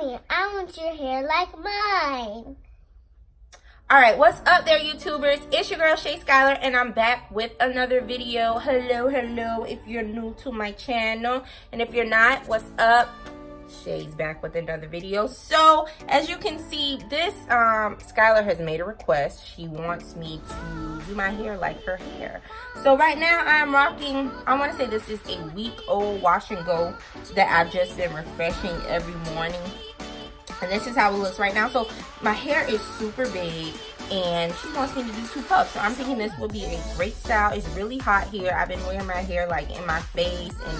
Mommy, I want your hair like mine. Alright, what's up there, YouTubers? It's your girl, Shayskyler, and I'm back with another video. Hello, hello, if you're new to my channel. And if you're not, what's up? Shay's back with another video. So, as you can see, this, Skylar has made a request. She wants me to do my hair like her hair. So, right now, I'm rocking, I want to say this is a week-old wash and go that I've just been refreshing every morning. And this is how it looks right now. So my hair is super big and she wants me to do 2 puffs. So I'm thinking this would be a great style. It's really hot here. I've been wearing my hair like in my face, and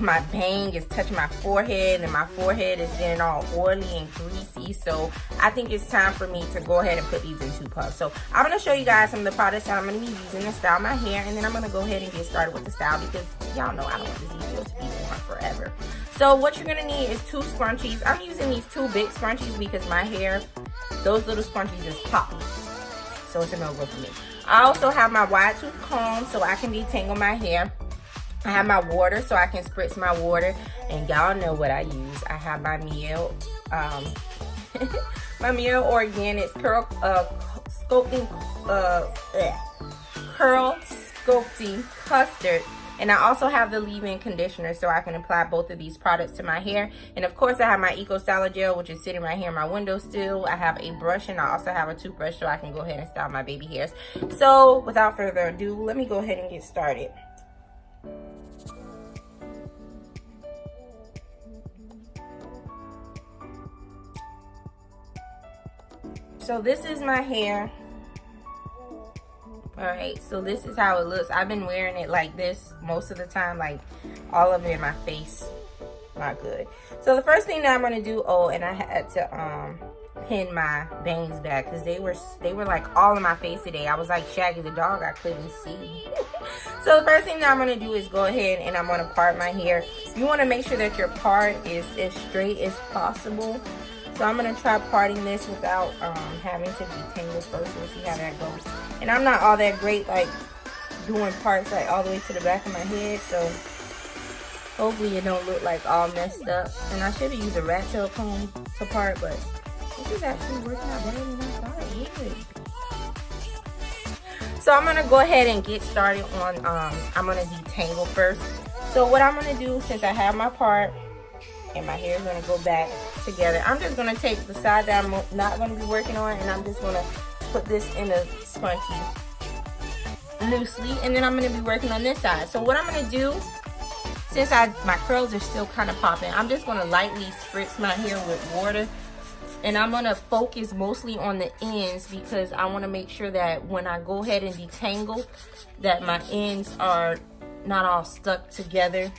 my bang is touching my forehead, and my forehead is getting all oily and greasy. So I think it's time for me to go ahead and put these in 2 puffs. So I'm going to show you guys some of the products that I'm going to be using to style my hair, and then I'm going to go ahead and get started with the style because y'all know I don't want this video to be on forever. So what you're gonna need is 2 scrunchies. I'm using these 2 big scrunchies because my hair, those little scrunchies is popping. So it's a no-go for me. I also have my wide tooth comb so I can detangle my hair. I have my water so I can spritz my water. And y'all know what I use. I have my Miel, my Miel Organics Curl Sculpting Custard. And I also have the leave-in conditioner so I can apply both of these products to my hair. And of course I have my Eco Styler gel, which is sitting right here in my windowsill. I have a brush and I also have a toothbrush so I can go ahead and style my baby hairs. So without further ado, let me go ahead and get started. So this is my hair. Alright, so this is how it looks. I've been wearing it like this most of the time, like all of it in my face. Not good. So the first thing that I'm going to do, and I had to pin my bangs back because they were like all in my face today. I was like Shaggy the dog, I couldn't see. So the first thing that I'm going to do is go ahead and I'm going to part my hair. You want to make sure that your part is as straight as possible. So I'm going to try parting this without having to detangle first. We'll see how that goes. And I'm not all that great like doing parts like all the way to the back of my head. So hopefully it don't look like all messed up. And I should have used a rat tail comb to part, but this is actually working out better than I thought it would. So I'm going to go ahead and get started on, I'm going to detangle first. So what I'm going to do, since I have my part, and my hair is going to go back together, I'm just going to take the side that I'm not going to be working on, and I'm just going to put this in a scrunchie loosely, and then I'm going to be working on this side. So what I'm going to do, since my curls are still kind of popping, I'm just going to lightly spritz my hair with water, and I'm going to focus mostly on the ends because I want to make sure that when I go ahead and detangle that my ends are not all stuck together.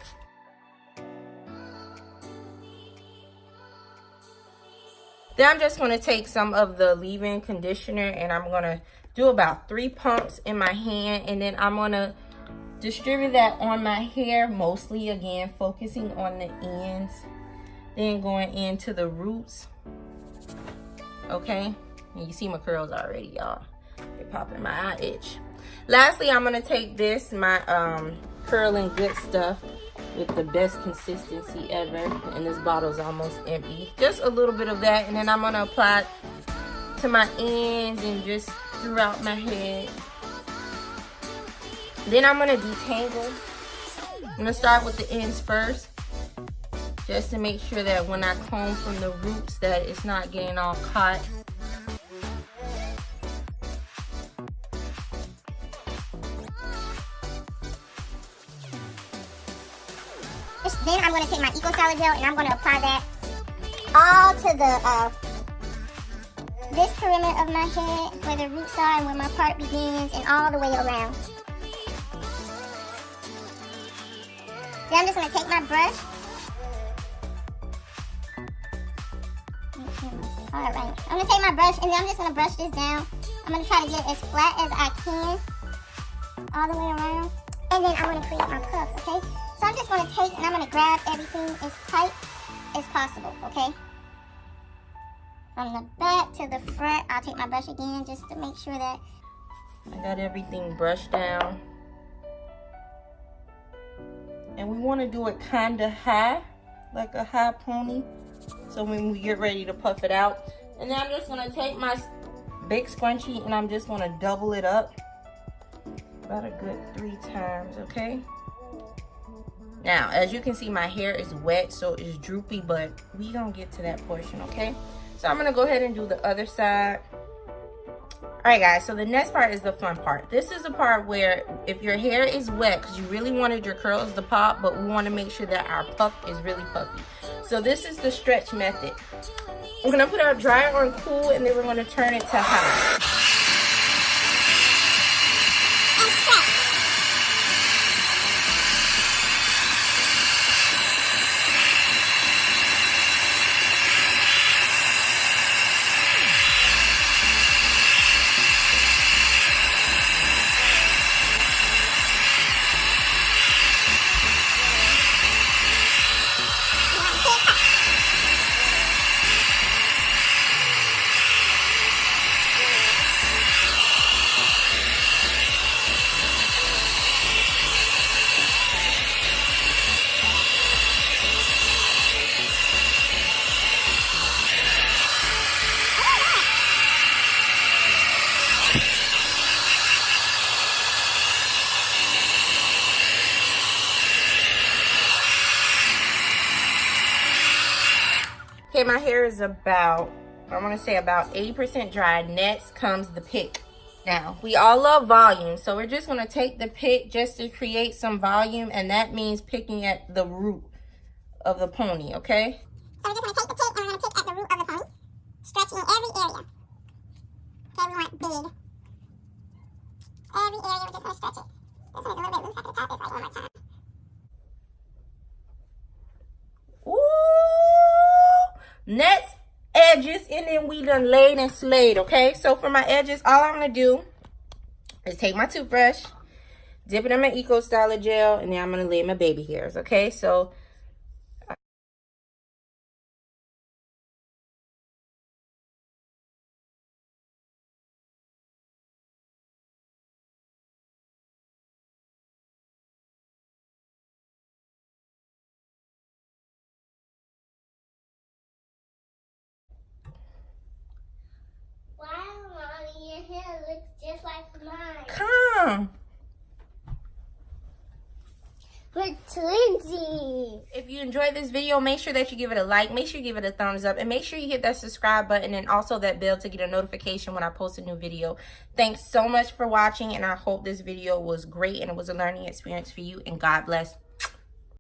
Then I'm just going to take some of the leave-in conditioner and I'm going to do about 3 pumps in my hand, and then I'm going to distribute that on my hair, mostly again focusing on the ends, then going into the roots. Okay, and you see my curls already, y'all. They're popping, my eye itch. Lastly, I'm going to take this, my Curling Good Stuff, with the best consistency ever, and this bottle's almost empty. Just a little bit of that, and then I'm gonna apply it to my ends and just throughout my head. Then I'm gonna detangle. I'm gonna start with the ends first, just to make sure that when I comb from the roots that it's not getting all caught. Then I'm going to take my Eco Styler gel and I'm going to apply that all to the this perimeter of my head, where the roots are and where my part begins, and all the way around. Then I'm just going to take my brush. Alright, I'm going to take my brush and then I'm just going to brush this down. I'm going to try to get it as flat as I can, all the way around. And then I'm going to create my puff, okay? So I'm just going to take and I'm going to grab everything as tight as possible, okay? From the back to the front, I'll take my brush again just to make sure that I got everything brushed down. And we want to do it kind of high, like a high pony. so when we get ready to puff it out. And then I'm just gonna take my big scrunchie and I'm just gonna double it up about a good 3 times, okay? Now, as you can see, my hair is wet, so it's droopy, but we gonna get to that portion, okay? So I'm gonna go ahead and do the other side. All right, guys, so the next part is the fun part. This is the part where if your hair is wet, because you really wanted your curls to pop, but we want to make sure that our puff is really puffy. So this is the stretch method. We're going to put our dryer on cool, and then we're going to turn it to hot. Okay, my hair is about, I want to say about 80% dry. Next comes the pick. Now, we all love volume, so we're just going to take the pick just to create some volume, and that means picking at the root of the pony, okay? So we're just going to take the pick and we're going to pick at the root of the pony, stretching every area. Okay, we want big. Every area, we're just going to stretch it. This one is a little bit loose. I could tap this like one more time. Next, edges, and then we done laid and slayed, okay? So for my edges, all I'm gonna do is take my toothbrush, dip it in my Eco Styler gel, and then I'm gonna lay my baby hairs, okay? So Your hair looks just like mine. come. We're twinsies. If you enjoyed this video, make sure that you give it a like, make sure you give it a thumbs up, and make sure you hit that subscribe button and also that bell to get a notification when I post a new video. Thanks so much for watching, and I hope this video was great and it was a learning experience for you, and God bless.